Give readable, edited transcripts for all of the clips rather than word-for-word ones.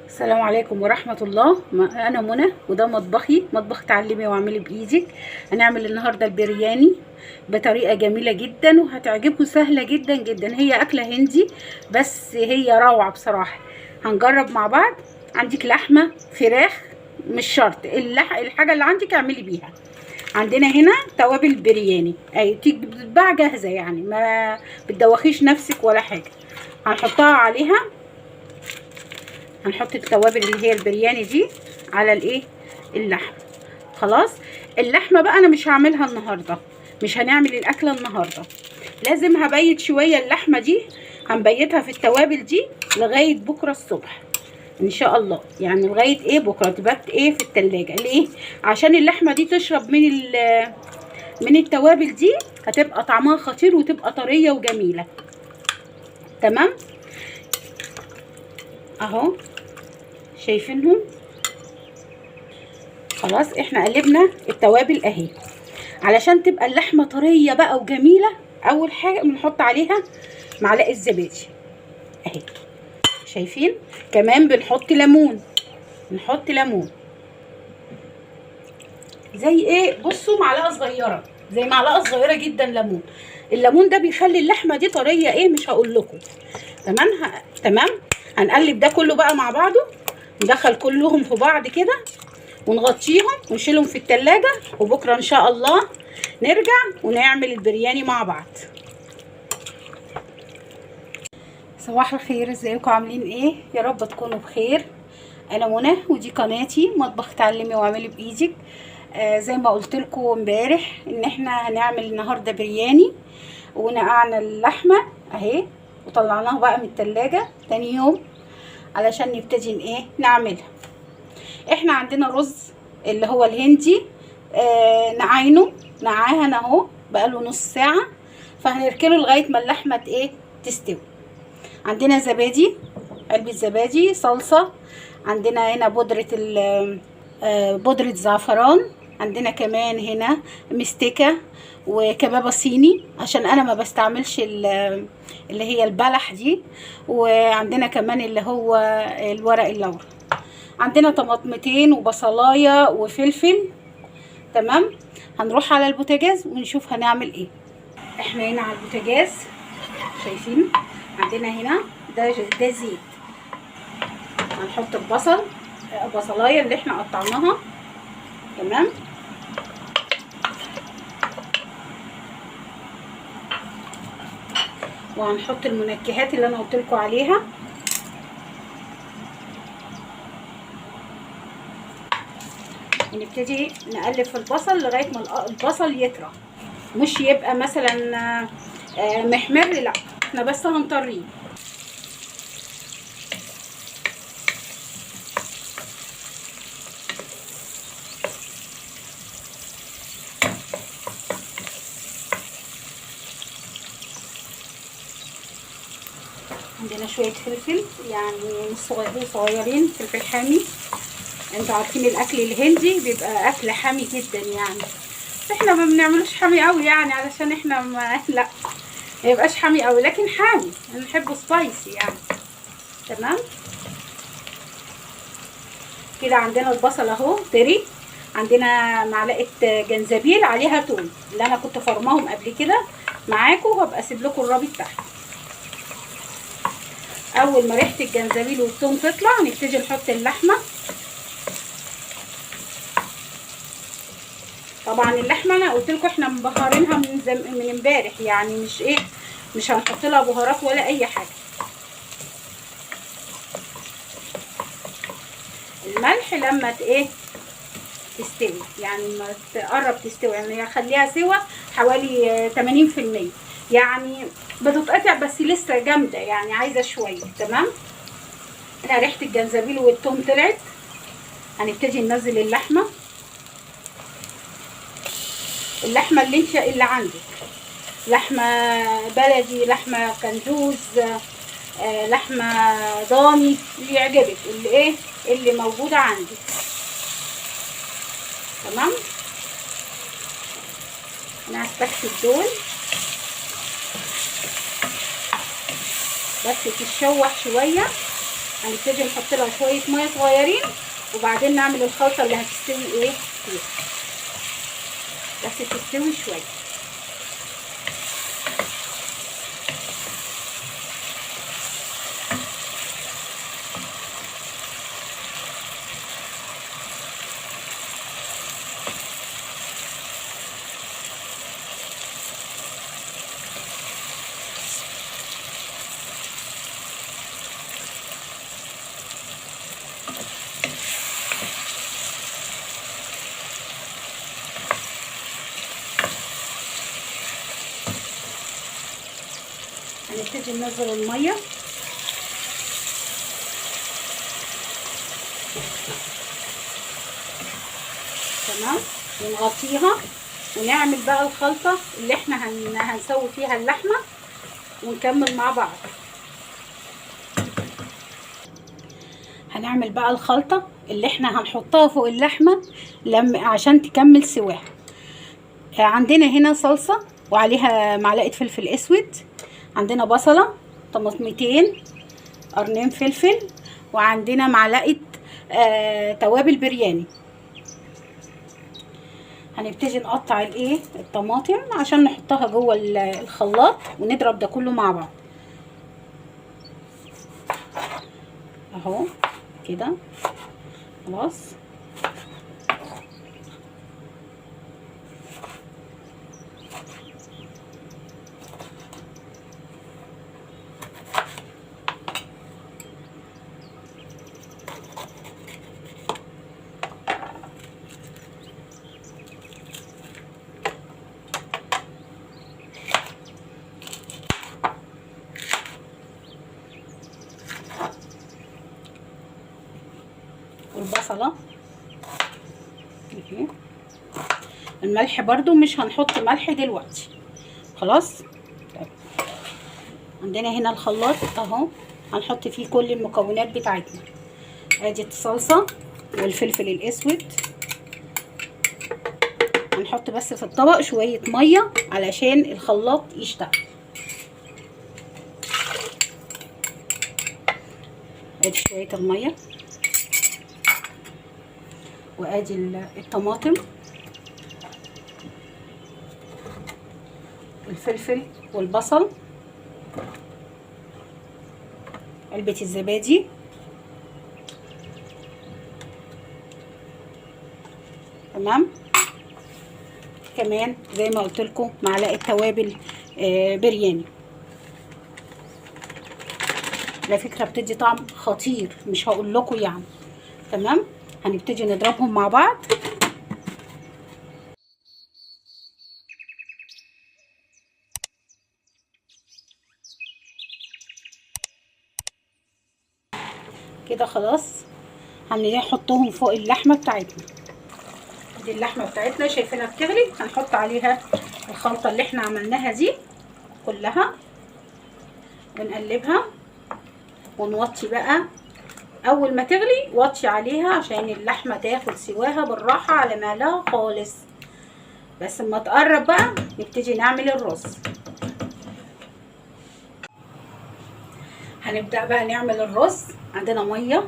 السلام عليكم ورحمة الله. أنا منى وده مطبخي، مطبخ تعلمي واعملي بإيدك. هنعمل النهاردة البرياني بطريقة جميلة جدا وهتعجبكم، سهلة جدا جدا. هي أكلة هندي بس هي روعة بصراحة. هنجرب مع بعض. عندك لحمة، فراخ، مش شرط الحاجة اللي عندك اعملي بيها. عندنا هنا توابل برياني بتتباع جاهزة، يعني ما بتدوخيش نفسك ولا حاجة. هنحطها عليها. هنحط التوابل اللي هي البرياني دي على اللحم. خلاص. اللحمه بقى انا مش هعملها النهارده، مش هنعمل الاكله النهارده. لازم هبيت شويه اللحمه دي، هنبيتها في التوابل دي لغايه بكره الصبح ان شاء الله. يعني لغايه بكره تبات في التلاجة. ليه؟ عشان اللحمه دي تشرب من التوابل دي، هتبقى طعمها خطير وتبقى طريه وجميله. تمام اهو، شايفينهم؟ خلاص. احنا قلبنا التوابل اهي علشان تبقى اللحمه طريه بقى وجميله. اول حاجه بنحط عليها معلقه زبادي اهي، شايفين؟ كمان بنحط ليمون، نحط ليمون زي بصوا، معلقه صغيره، زي معلقه صغيره جدا ليمون. الليمون ده بيخلي اللحمه دي طريه مش هقول لكم. تمام. تمام. هنقلب ده كله بقى مع بعضه، ندخل كلهم في بعض كده ونغطيهم ونشيلهم في التلاجة، وبكرة ان شاء الله نرجع ونعمل البرياني مع بعض. صباح الخير، ازيكم؟ عاملين ايه؟ يا رب تكونوا بخير. انا منى ودي قناتي مطبخ تعلمي واعملي بايدك. زي ما قلت لكم امبارح ان احنا هنعمل النهارده برياني، ونقعنا اللحمه اهي وطلعناها بقى من التلاجة تاني يوم علشان نبتدي نعملها. احنا عندنا رز اللي هو الهندي، نعاهن اهو بقاله نص ساعه، فهنركنه لغايه ما اللحمه تستوي. عندنا زبادي، علبه زبادي، صلصه، عندنا هنا بودره زعفران، عندنا كمان هنا مستكه وكبابه صيني عشان انا ما بستعملش اللي هي البلح دي، وعندنا كمان اللي هو الورق اللورا. عندنا طماطمتين وبصلايه وفلفل. تمام. هنروح على البوتاجاز ونشوف هنعمل ايه. احنا هنا على البوتاجاز، شايفين؟ عندنا هنا ده زيت. هنحط البصلايه اللي احنا قطعناها. تمام. وهنحط المنكهات اللي انا قلت لكم عليها. ونبتدي نقلب في البصل لغايه ما البصل يطرى، مش يبقى مثلا محمر، لا، احنا بس هنطريه. عندنا شويه فلفل، يعني مش صغيرين، فلفل حامي. انتوا عارفين الاكل الهندي بيبقى اكل حامي جدا يعني، احنا ما بنعملوش حامي قوي يعني علشان احنا لا، ما يبقاش حامي قوي، لكن حامي نحبه سبايسي يعني. تمام كده. عندنا البصل اهو طري. عندنا معلقه جنزبيل عليها توم اللي انا كنت فرماهم قبل كده معاكم، وهبقى اسيب لكم الرابط تحت. اول ما ريحه الجنزبيل والثوم تطلع نبتدي نحط اللحمه. طبعا اللحمه انا قلت لكم احنا مبهرينها من امبارح، يعني مش هنحط لها بهارات ولا اي حاجه. الملح لما تستوي، يعني ما تقرب تستوي، يعني خليها سوا حوالي 80%، يعني بتتقطع بس لسه جامده، يعني عايزه شويه. تمام. هنا ريحه الجنزبيل والثوم طلعت، هنبتدي ننزل اللحمه اللي عندك، لحمه بلدي، لحمه كندوز، لحمه ضاني، اللي يعجبك، اللي موجوده عندك. تمام. انا هستكفي دول بس تتشوح شويه هنبتدي نحط لها شويه ميه صغيرين وبعدين نعمل الخلطه اللي هتستوي ايه فيها، بس تستوي شويه. هنبتدي ننزل الميه، تمام، ونغطيها ونعمل بقى الخلطه اللي احنا هنسوي فيها اللحمه ونكمل مع بعض. هنعمل بقى الخلطه اللي احنا هنحطها فوق اللحمه عشان تكمل سواها. عندنا هنا صلصه وعليها معلقه فلفل اسود، عندنا بصله، طماطمتين، قرنين فلفل، وعندنا معلقه توابل برياني. هنبتدي نقطع الطماطم عشان نحطها جوه الخلاط ونضرب ده كله مع بعض اهو كده. خلاص والبصله اهي. الملح برضو مش هنحط ملح دلوقتي، خلاص. طيب. عندنا هنا الخلاط اهو، هنحط فيه كل المكونات بتاعتنا. ادي الصلصه والفلفل الاسود، هنحط بس في الطبق شويه ميه علشان الخلاط يشتغل. ادي شويه الميه، وادي الطماطم، الفلفل والبصل، علبة الزبادي، تمام. كمان زي ما قلت لكم معلقه توابل برياني، على فكره بتدي طعم خطير مش هقول لكم يعني، تمام. هنبتدي نضربهم مع بعض. كده خلاص هنحطهم فوق اللحمه بتاعتنا. دي اللحمه بتاعتنا شايفينها بتغلي، هنحط عليها الخلطه اللي احنا عملناها دي كلها ونقلبها ونوطي بقى. اول ما تغلي وطي عليها عشان اللحمه تاخد سواها بالراحه على مهلها خالص. بس اما تقرب بقى نبتدي نعمل الرز. هنبدأ بقى نعمل الرز. عندنا ميه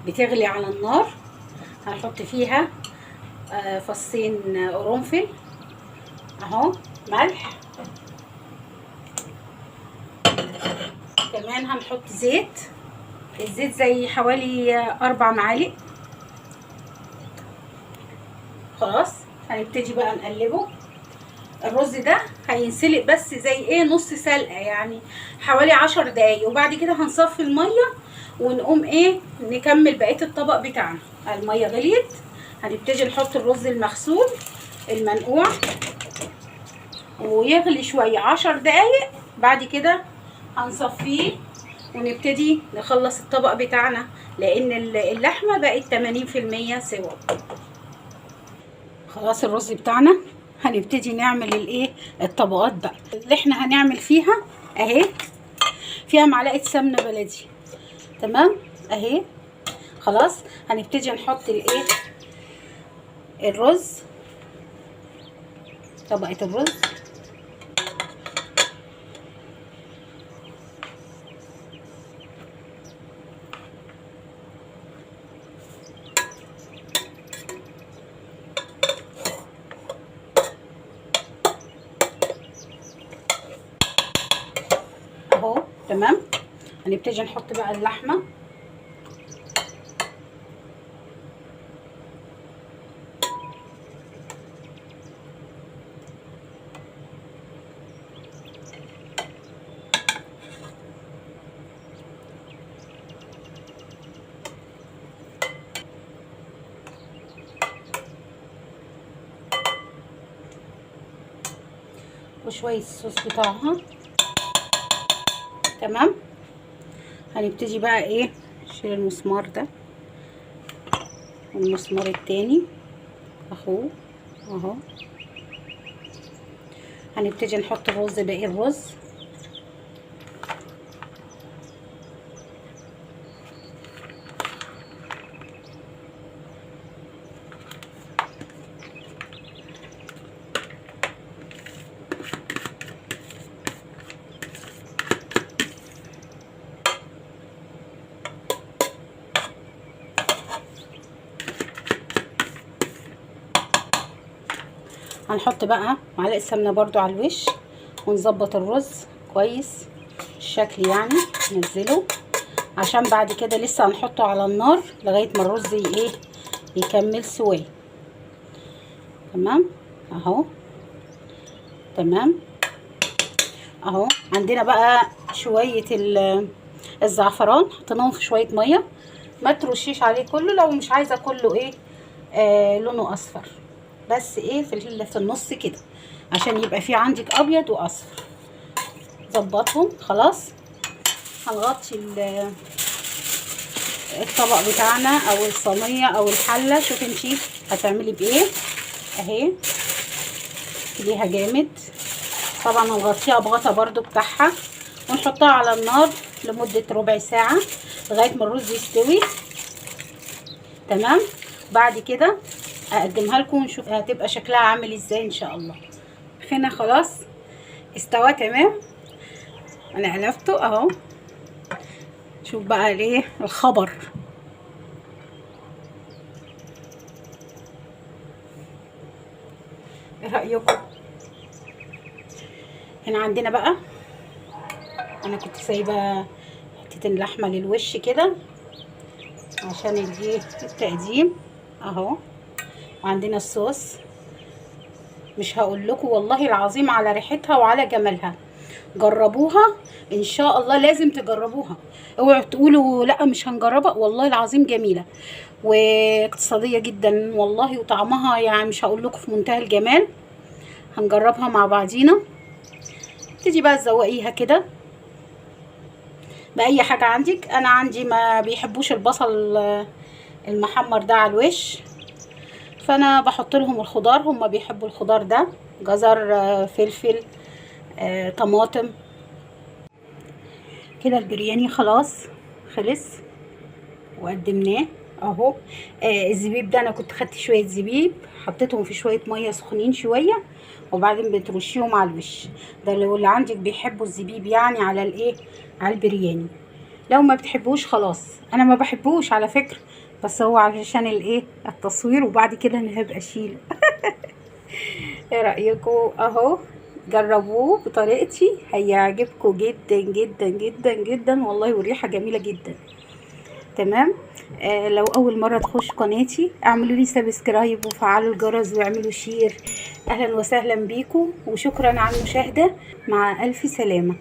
بتغلي على النار، هنحط فيها فصين قرنفل اهو، ملح، كمان هنحط زيت. الزيت زي حوالي 4 معالق. خلاص هنبتدي بقى نقلبه. الرز ده هينسلق بس زي نص سلقه، يعني حوالي 10 دقايق، وبعد كده هنصفي الميه ونقوم نكمل بقيه الطبق بتاعنا. الميه غليت، هنبتدي نحط الرز المغسول المنقوع ويغلي شويه 10 دقايق، بعد كده هنصفيه ونبتدي نخلص الطبق بتاعنا، لان اللحمه بقت 80% سوا. خلاص الرز بتاعنا هنبتدي نعمل الطبقات بقى اللي احنا هنعمل فيها اهي. فيها معلقه سمنه بلدي، تمام اهي. خلاص هنبتدي نحط الرز، طبقه الرز، تمام. هنبتدي نحط بقى اللحمه. وشويه الصوص بتاعها. تمام. هنبتدي بقى ايه، نشيل المسمار ده والمسمار التاني اهو. هنبتدي نحط الرز، باقي الرز. هنحط بقى معلقه سمنه برضو على الوش، ونظبط الرز كويس الشكل يعني، ننزله عشان بعد كده لسه هنحطه على النار لغايه ما الرز ايه يكمل سواه. تمام اهو. تمام اهو. عندنا بقى شويه الزعفران، حطيناهم في شويه ميه، ما ترشيش عليه كله لو مش عايزه كله ايه لونه اصفر، بس ايه في النص كده عشان يبقى في عندك ابيض واصفر. ظبطهم خلاص. هنغطي الطبق بتاعنا او الصينيه او الحله، شوفي انتي هتعملي بايه اهي. ليها جامد طبعا. هنغطيها بغطا برضو بتاعها ونحطها على النار لمده ربع ساعه لغايه ما الرز يستوي. تمام. بعد كده اقدمها لكم ونشوف هتبقى شكلها عامل ازاي ان شاء الله. هنا خلاص استوى تمام. انا قلبته اهو. شوف بقى الايه الخبر. ايه رايكم؟ هنا عندنا بقى، انا كنت سايبه حته اللحمه للوش كده عشان التقديم اهو. وعندنا الصوص، مش هقول لكم والله العظيم على ريحتها وعلى جمالها. جربوها ان شاء الله، لازم تجربوها. اوعوا تقولوا لا مش هنجربها، والله العظيم جميله واقتصاديه جدا والله، وطعمها يعني مش هقول لكم في منتهى الجمال. هنجربها مع بعضينا. تيجي بقى تزوقيها كده باي حاجه عندك. انا عندي ما بيحبوش البصل المحمر ده على الوش، فانا بحط لهم الخضار. هم بيحبوا الخضار ده، جزر فلفل طماطم كده. البرياني خلاص خلص وقدمناه اهو. الزبيب ده انا كنت خدت شويه زبيب حطيتهم في شويه ميه سخنين شويه، وبعدين بترشيهم على الوش. ده لو اللي عندك بيحبوا الزبيب يعني على الايه، على البرياني. لو ما بتحبوش خلاص. انا ما بحبوش على فكره، بس هو علشان الايه التصوير، وبعد كده انا هبقى اشيله. ايه رايكم؟ اهو جربوه بطريقتي هيعجبكم جدا جدا جدا جدا والله، والريحه جميله جدا. تمام. لو اول مره تخش قناتي اعملوا لي سبسكرايب وفعلوا الجرس واعملوا شير. اهلا وسهلا بيكم وشكرا على المشاهده. مع الف سلامه.